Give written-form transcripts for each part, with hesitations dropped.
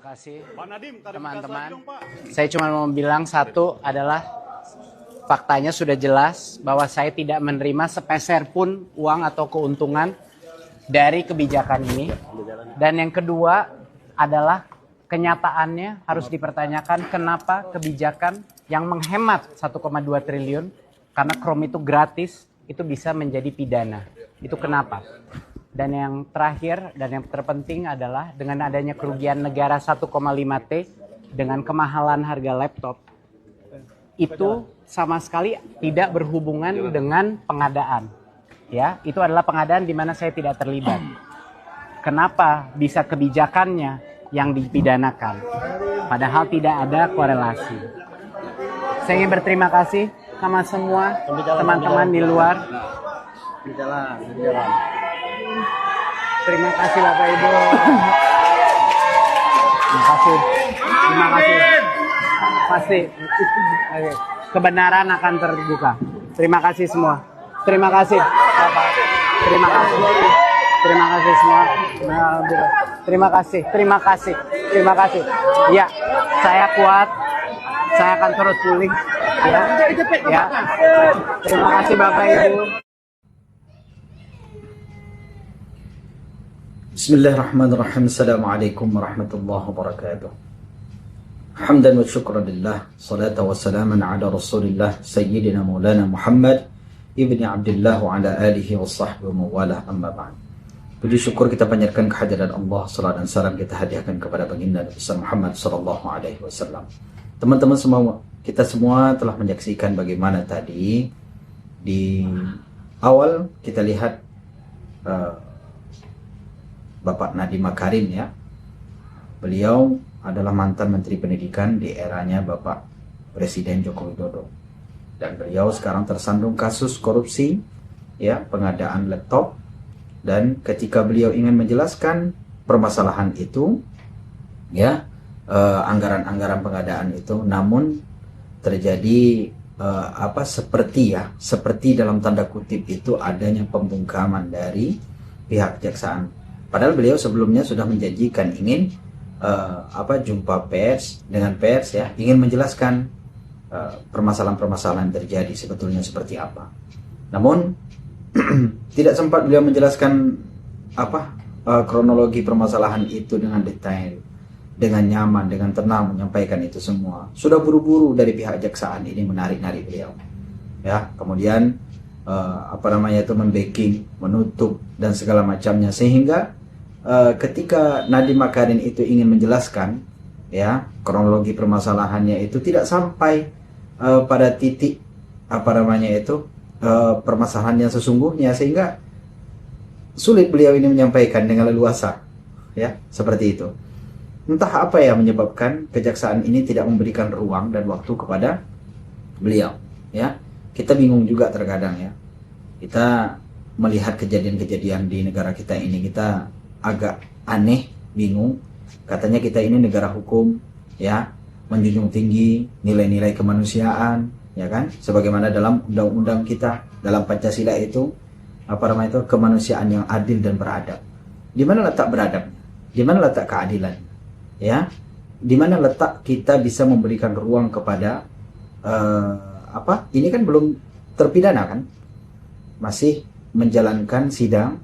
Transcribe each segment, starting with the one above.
kasih Pak Nadiem, teman-teman. Saya cuma mau bilang satu adalah faktanya sudah jelas bahwa saya tidak menerima sepeser pun uang atau keuntungan dari kebijakan ini. Dan yang kedua adalah kenyataannya harus dipertanyakan kenapa kebijakan yang menghemat 1,2 triliun karena Chrome itu gratis itu bisa menjadi pidana. Itu kenapa? Dan yang terakhir dan yang terpenting adalah dengan adanya kerugian negara 1,5 T dengan kemahalan harga laptop itu sama sekali tidak berhubungan dengan pengadaan. Ya, itu adalah pengadaan di mana saya tidak terlibat. Kenapa bisa kebijakannya yang dipidanakan? Padahal tidak ada korelasi. Saya ingin berterima kasih sama semua teman-teman di luar. Berjalan. Terima kasih Bapak Ibu. Terima kasih. Pasti kebenaran akan terbuka. Terima kasih semua. Terima kasih Bapak. Terima kasih. Terima kasih semua. Terima kasih. Ya, saya kuat. Saya akan terus pulih. Ya. Terima kasih Bapak Ibu. Bismillahirrahmanirrahim. Assalamualaikum warahmatullahi wabarakatuh. Hamdan wa syukran lillah. Salatu wa salaman ala rasulillah Sayyidina Maulana Muhammad Ibni Abdullah wa ala alihi wa sahbihi wa mawalah amma ba'd. Puji syukur kita panjatkan kehadiran Allah. Salat dan salam kita hadiahkan kepada baginda besar Muhammad sallallahu alaihi wasallam. Teman-teman semua, kita semua telah menyaksikan bagaimana tadi di awal kita lihat Bapak Nadiem Makarim ya. Beliau adalah mantan Menteri Pendidikan di eranya Bapak Presiden Joko Widodo. Dan beliau sekarang tersandung kasus korupsi ya, pengadaan laptop. Dan ketika beliau ingin menjelaskan permasalahan itu ya, anggaran-anggaran pengadaan itu, namun terjadi seperti dalam tanda kutip itu adanya pembungkaman dari pihak kejaksaan. Padahal beliau sebelumnya sudah menjanjikan ingin jumpa pers dengan pers ya, ingin menjelaskan permasalahan-permasalahan terjadi sebetulnya seperti apa. Namun tidak sempat beliau menjelaskan kronologi permasalahan itu dengan detail, dengan nyaman, dengan tenang menyampaikan itu semua. Sudah buru-buru dari pihak kejaksaan ini menarik-narik beliau. Ya, kemudian membacking, menutup dan segala macamnya, sehingga ketika Nadiem Makarim itu ingin menjelaskan ya kronologi permasalahannya itu tidak sampai pada titik permasalahan yang sesungguhnya, sehingga sulit beliau ini menyampaikan dengan leluasa ya, seperti itu. Entah apa yang menyebabkan kejaksaan ini tidak memberikan ruang dan waktu kepada beliau ya. Kita bingung juga terkadang ya. Kita melihat kejadian-kejadian di negara kita ini, kita agak aneh, bingung. Katanya kita ini negara hukum ya, menjunjung tinggi nilai-nilai kemanusiaan ya kan, sebagaimana dalam undang-undang kita, dalam Pancasila itu kemanusiaan yang adil dan beradab. Di mana letak beradab? Di mana letak keadilan? Ya, di mana letak kita bisa memberikan ruang kepada ini kan belum terpidana kan, masih menjalankan sidang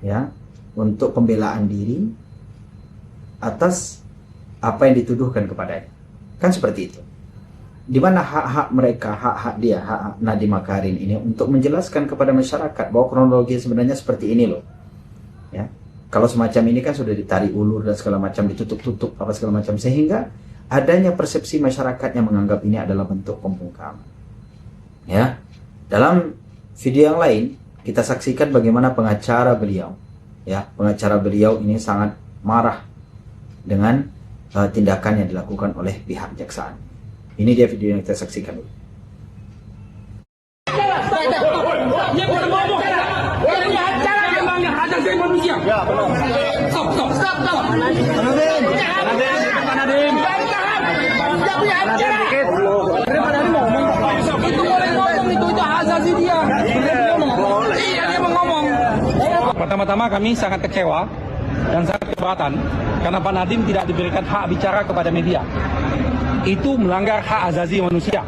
ya untuk pembelaan diri atas apa yang dituduhkan kepadanya, kan seperti itu. Di mana hak-hak mereka, hak-hak dia, hak Nadiem Makarim ini untuk menjelaskan kepada masyarakat bahwa kronologi sebenarnya seperti ini loh ya. Kalau semacam ini kan sudah ditarik ulur dan segala macam, ditutup-tutup apa segala macam, sehingga adanya persepsi masyarakat yang menganggap ini adalah bentuk pembungkaman. Ya, dalam video yang lain kita saksikan bagaimana pengacara beliau, ya, pengacara beliau ini sangat marah dengan tindakan yang dilakukan oleh pihak kejaksaan. Ini dia video yang kita saksikan dulu. Ya, benar. Stop. Pertama-tama kami sangat kecewa dan sangat keberatan karena Pak Nadiem tidak diberikan hak bicara kepada media. Itu melanggar hak asasi manusia,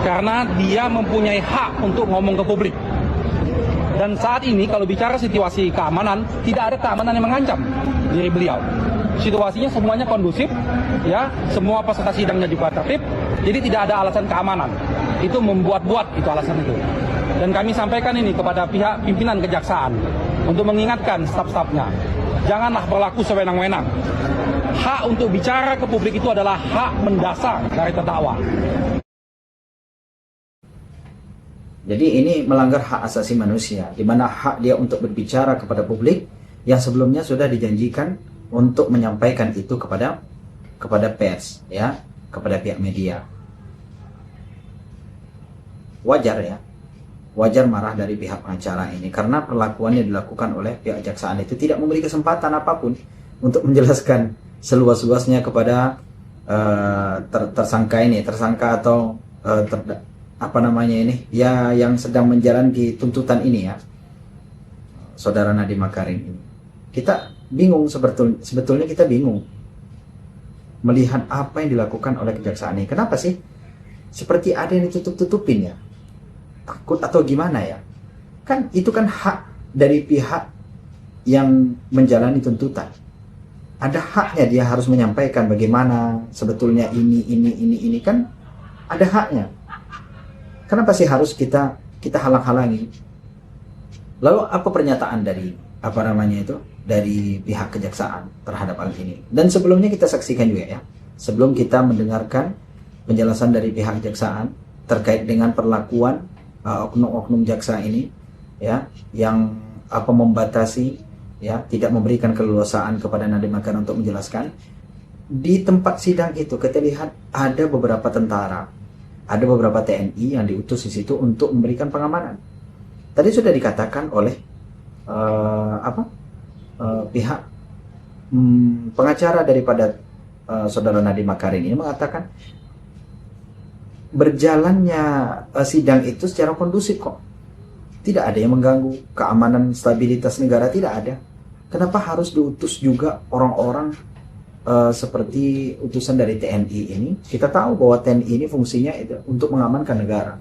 karena dia mempunyai hak untuk ngomong ke publik. Dan saat ini kalau bicara situasi keamanan, tidak ada keamanan yang mengancam diri beliau. Situasinya semuanya kondusif, ya, semua peserta sidangnya juga tertib, jadi tidak ada alasan keamanan. Itu membuat-buat itu alasan itu. Dan kami sampaikan ini kepada pihak pimpinan kejaksaan untuk mengingatkan staf-stafnya, janganlah berlaku sewenang-wenang. Hak untuk bicara ke publik itu adalah hak mendasar dari terdakwa. Jadi ini melanggar hak asasi manusia, di mana hak dia untuk berbicara kepada publik yang sebelumnya sudah dijanjikan untuk menyampaikan itu kepada pers, ya, kepada pihak media. Wajar ya, wajar marah dari pihak pengacara ini karena perlakuan yang dilakukan oleh pihak kejaksaan itu tidak memberi kesempatan apapun untuk menjelaskan seluas-luasnya kepada tersangka atau apa namanya ini ya, yang sedang menjalani tuntutan ini, ya, saudara Nadiem Makarim ini. Kita bingung, sebetulnya kita bingung melihat apa yang dilakukan oleh kejaksaan ini. Kenapa sih seperti ada yang ditutup-tutupin, ya? Takut atau gimana, ya? Kan itu kan hak dari pihak yang menjalani tuntutan. Ada haknya, dia harus menyampaikan bagaimana sebetulnya ini kan ada haknya. Kenapa sih harus kita halang-halangi? Lalu apa pernyataan dari pihak kejaksaan terhadap hal ini? Dan sebelumnya kita saksikan juga, ya, sebelum kita mendengarkan penjelasan dari pihak kejaksaan terkait dengan perlakuan oknum-oknum jaksa ini, ya, yang membatasi, ya, tidak memberikan keleluasaan kepada Nadiem Makarim untuk menjelaskan. Di tempat sidang itu kita lihat ada beberapa tentara, ada beberapa TNI yang diutus di situ untuk memberikan pengamanan. Tadi sudah dikatakan oleh pihak pengacara daripada saudara Nadiem Makarim ini mengatakan berjalannya sidang itu secara kondusif kok. Tidak ada yang mengganggu keamanan stabilitas negara, tidak ada. Kenapa harus diutus juga orang-orang seperti utusan dari TNI ini? Kita tahu bahwa TNI ini fungsinya itu untuk mengamankan negara.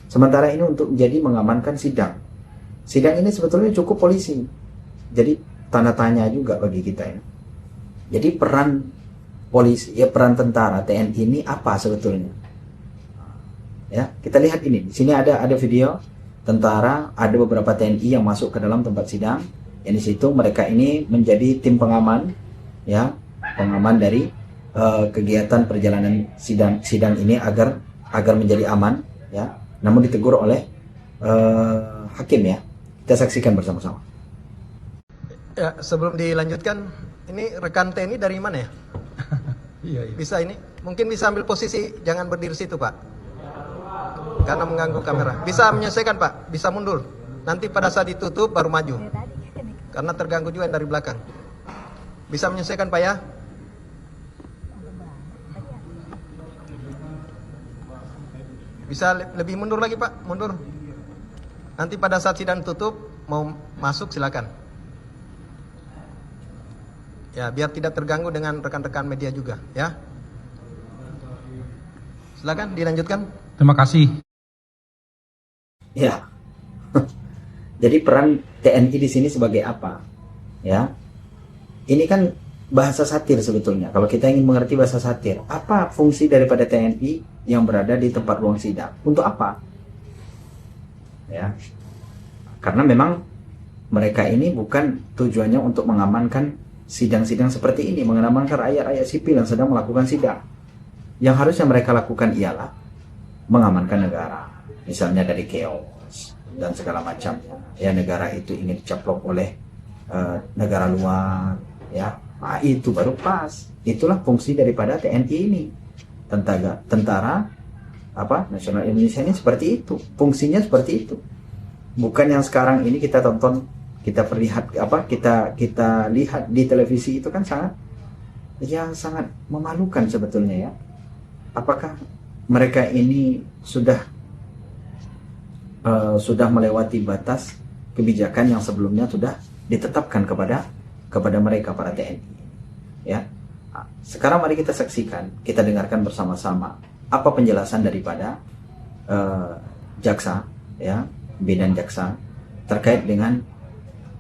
Sementara ini untuk menjadi mengamankan sidang. Sidang ini sebetulnya cukup polisi. Jadi tanda tanya juga bagi kita, ya. Jadi peran polisi, ya, peran tentara TNI ini apa sebetulnya? Ya, kita lihat ini. Di sini ada video tentara, ada beberapa TNI yang masuk ke dalam tempat sidang. Yang di situ mereka ini menjadi tim pengaman, ya, pengaman dari kegiatan perjalanan sidang ini agar menjadi aman, ya. Namun ditegur oleh hakim, ya. Kita saksikan bersama-sama. Ya, sebelum dilanjutkan, ini rekan TNI dari mana, ya? Iya. Bisa ini? Mungkin bisa ambil posisi, jangan berdiri situ, Pak. Karena mengganggu kamera. Bisa menyelesaikan, Pak. Bisa mundur. Nanti pada saat ditutup baru maju. Karena terganggu juga yang dari belakang. Bisa menyelesaikan, Pak, ya? Bisa lebih mundur lagi, Pak. Mundur. Nanti pada saat sidang tutup, mau masuk silakan. Ya, biar tidak terganggu dengan rekan-rekan media juga, ya. Silakan dilanjutkan. Terima kasih. Ya. Jadi peran TNI di sini sebagai apa? Ya. Ini kan bahasa satir sebetulnya. Kalau kita ingin mengerti bahasa satir, apa fungsi daripada TNI yang berada di tempat ruang sidang? Untuk apa? Ya. Karena memang mereka ini bukan tujuannya untuk mengamankan sidang-sidang seperti ini, mengamankan rakyat-rakyat sipil yang sedang melakukan sidang. Yang harusnya mereka lakukan ialah mengamankan negara, misalnya dari chaos dan segala macamnya. Ya, negara itu ingin dicaplok oleh negara luar, ya. Nah, itu baru pas. Itulah fungsi daripada TNI ini. Tentara Nasional Indonesia ini seperti itu. Fungsinya seperti itu. Bukan yang sekarang ini kita tonton, kita lihat di televisi itu kan sangat memalukan sebetulnya, ya. Apakah mereka ini sudah melewati batas kebijakan yang sebelumnya sudah ditetapkan kepada mereka para TNI? ya. Nah, sekarang mari kita saksikan, kita dengarkan bersama-sama apa penjelasan daripada jaksa, ya, bidan jaksa terkait dengan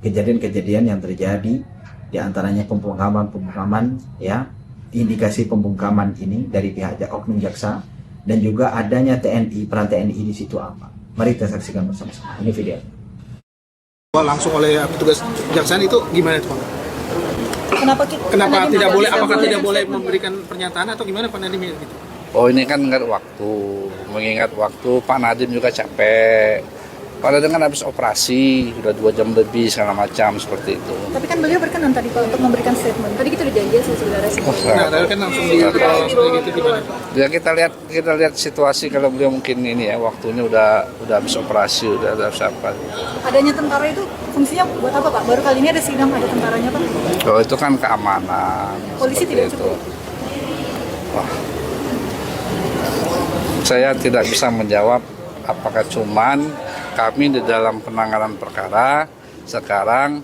kejadian-kejadian yang terjadi, di antaranya pembungkaman, ya, indikasi pembungkaman ini dari pihak oknum jaksa, dan juga adanya TNI, peran TNI di situ apa. Mari kita saksikan bersama-sama. Ini video. Langsung oleh petugas kejaksaan itu gimana itu, Pak? Kenapa tidak boleh? Apakah tidak boleh memberikan pernyataan atau gimana, Pak Nadiem? Gitu? Oh, ini kan mengingat waktu Pak Nadiem juga capek. Pak Nadiem kan habis operasi, sudah 2 jam lebih segala macam seperti itu. Tapi kan beliau berkenan tadi Pak untuk memberikan statement. Tadi kita udah janji sih sebenarnya. Nah, tadi kan langsung gitu gimana? Ya kita lihat situasi kalau beliau mungkin ini ya, waktunya udah habis operasi, udah habis apa. Adanya tentara itu fungsinya buat apa Pak? Baru kali ini ada sidang ada tentaranya Pak. Oh, itu kan keamanan. Polisi tidak cukup. Wah. Saya tidak bisa menjawab apakah cuman kami di dalam penanganan perkara sekarang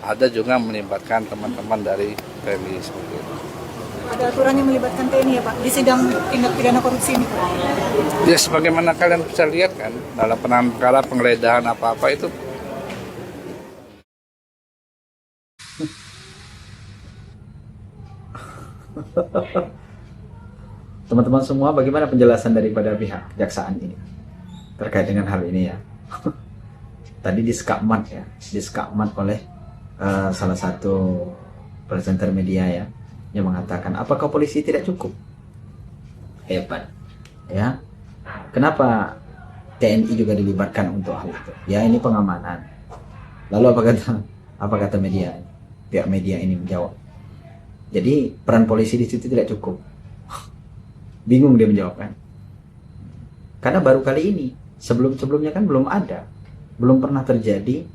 ada juga melibatkan teman-teman dari TNI seperti itu. Ada aturan yang melibatkan TNI ya Pak di sidang tindak pidana korupsi ini Pak? Ya sebagaimana kalian bisa lihat kan dalam penanganan perkara penggeledahan apa-apa itu. Teman-teman semua, bagaimana penjelasan daripada pihak kejaksaan ini terkait dengan hal ini ya? Tadi diskakmat oleh salah satu presenter media ya, yang mengatakan apakah polisi tidak cukup? Hebat ya. Kenapa TNI juga dilibatkan untuk hal itu? Ya, ini pengamanan. Lalu apa kata media? Pihak media ini menjawab, jadi peran polisi di situ tidak cukup. Bingung dia menjawab kan? Karena baru kali ini, sebelumnya kan belum ada, belum pernah terjadi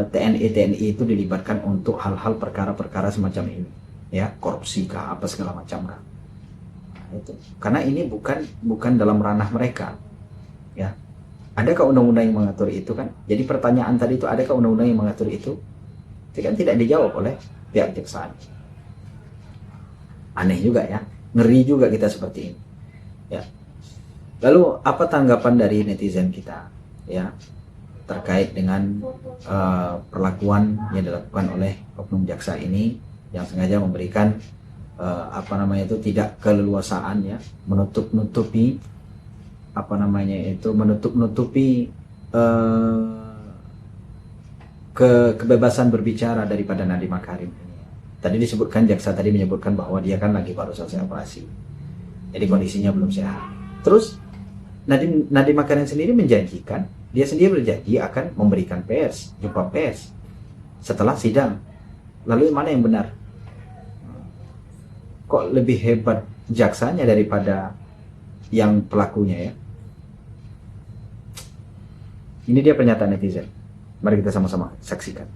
TNI itu dilibatkan untuk hal-hal perkara-perkara semacam ini, ya, korupsi kah, apa segala macam kah. Nah, itu karena ini bukan dalam ranah mereka, ya. Adakah undang-undang yang mengatur itu kan? Jadi pertanyaan tadi itu, adakah undang-undang yang mengatur itu? Itu kan tidak dijawab oleh pihak kejaksaan. Aneh juga ya, ngeri juga kita seperti ini, ya. Lalu apa tanggapan dari netizen kita, ya, terkait dengan perlakuan yang dilakukan oleh oknum jaksa ini yang sengaja memberikan tidak keleluasaan ya, menutup-nutupi kebebasan berbicara daripada Nadiem Makarim ini. Tadi disebutkan, jaksa tadi menyebutkan bahwa dia kan lagi baru selesai operasi, jadi kondisinya belum sehat. Terus Nadiem Makarim sendiri menjanjikan, dia sendiri berjanji akan memberikan jumpa pers setelah sidang. Lalu mana yang benar? Kok lebih hebat jaksanya daripada yang pelakunya ya? Ini dia pernyataan netizen. Mari kita sama-sama saksikan.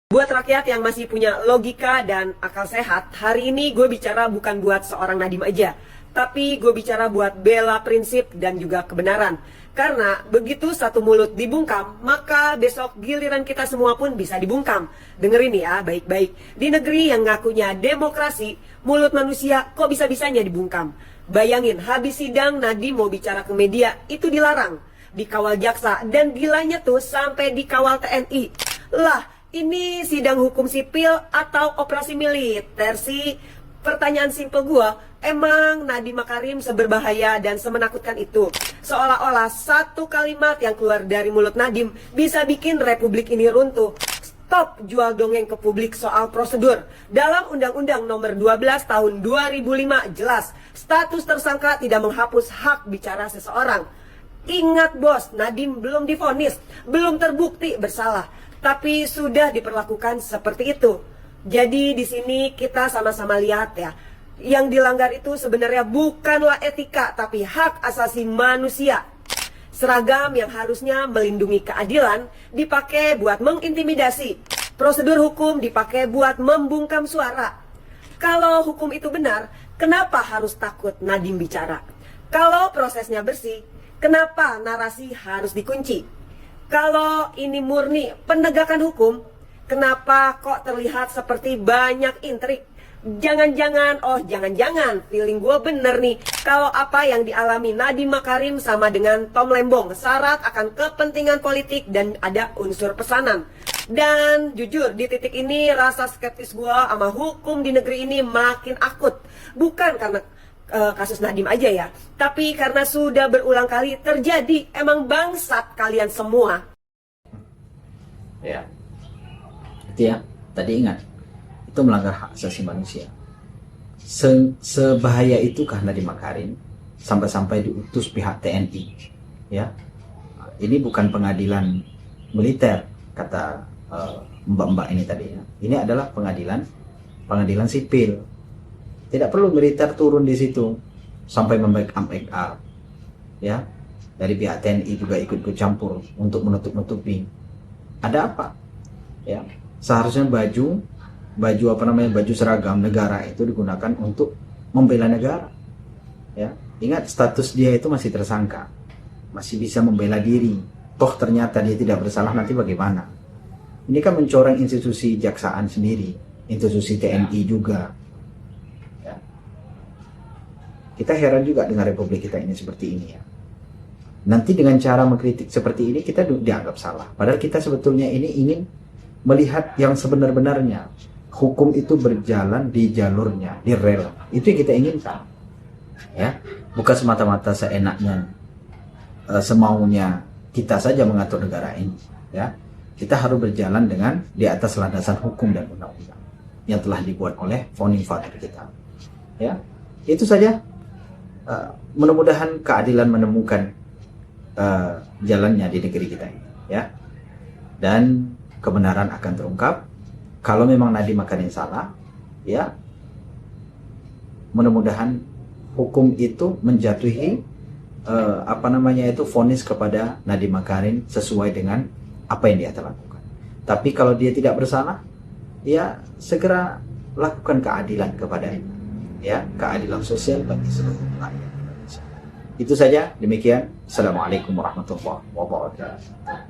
Buat rakyat yang masih punya logika dan akal sehat, hari ini gue bicara bukan buat seorang Nadiem aja, tapi gue bicara buat bela prinsip dan juga kebenaran. Karena begitu satu mulut dibungkam, maka besok giliran kita semua pun bisa dibungkam. Dengerin ya baik-baik, di negeri yang ngakunya demokrasi, mulut manusia kok bisa-bisanya dibungkam. Bayangin, habis sidang Nadiem mau bicara ke media, itu dilarang, dikawal jaksa, dan gilanya tuh sampai dikawal TNI. Lah, ini sidang hukum sipil atau operasi militer sih? Pertanyaan simpel gua, emang Nadiem Makarim seberbahaya dan semenakutkan itu? Seolah-olah satu kalimat yang keluar dari mulut Nadiem bisa bikin republik ini runtuh. Stop jual dongeng ke publik soal prosedur. Dalam Undang-Undang Nomor 12 Tahun 2005 jelas, status tersangka tidak menghapus hak bicara seseorang. Ingat bos, Nadiem belum divonis, belum terbukti bersalah, tapi sudah diperlakukan seperti itu. Jadi di sini kita sama-sama lihat ya, yang dilanggar itu sebenarnya bukanlah etika, tapi hak asasi manusia. Seragam yang harusnya melindungi keadilan dipakai buat mengintimidasi. Prosedur hukum dipakai buat membungkam suara. Kalau hukum itu benar, kenapa harus takut Nadiem bicara? Kalau prosesnya bersih, kenapa narasi harus dikunci? Kalau ini murni penegakan hukum, Kenapa kok terlihat seperti banyak intrik? Jangan-jangan, feeling gue bener nih. Kalau apa yang dialami Nadiem Makarim sama dengan Tom Lembong, syarat akan kepentingan politik dan ada unsur pesanan. Dan jujur, di titik ini rasa skeptis gue sama hukum di negeri ini makin akut. Bukan karena kasus Nadiem aja ya, tapi karena sudah berulang kali terjadi. Emang bangsat kalian semua. Ya, itu ya, tadi ingat, itu melanggar hak asasi manusia. Sebahaya itukah Nadiem Makarim sampai-sampai diutus pihak TNI? Ya, ini bukan pengadilan militer kata mbak-mbak ini tadi ya. Ini adalah pengadilan sipil. Tidak perlu militer turun di situ sampai membackup ya. Dari pihak TNI juga ikut campur untuk menutup-nutupi. Ada apa? Ya, seharusnya baju seragam negara itu digunakan untuk membela negara. Ya, ingat status dia itu masih tersangka, masih bisa membela diri. Toh ternyata dia tidak bersalah, nanti bagaimana? Ini kan mencoreng institusi jaksaan sendiri, institusi TNI juga. Ya. Kita heran juga dengan republik kita ini seperti ini ya. Nanti dengan cara mengkritik seperti ini kita dianggap salah. Padahal kita sebetulnya ini ingin melihat yang sebenar-benarnya. Hukum itu berjalan di jalurnya, di rel. Itu yang kita inginkan. Ya, bukan semata-mata seenaknya, semaunya kita saja mengatur negara ini. Ya, kita harus berjalan dengan di atas landasan hukum dan undang-undang yang telah dibuat oleh founding father kita. Ya, itu saja. Mudah-mudahan keadilan menemukan jalannya di negeri kita ini. Ya, dan kebenaran akan terungkap. Kalau memang Nadiem Makarim salah, ya, mudah-mudahan hukum itu menjatuhi vonis kepada Nadiem Makarim sesuai dengan apa yang dia telah lakukan. Tapi kalau dia tidak bersalah, ya segera lakukan keadilan kepadanya, ya, keadilan sosial bagi seluruh rakyat Indonesia. Itu saja, demikian. Assalamualaikum warahmatullahi wabarakatuh.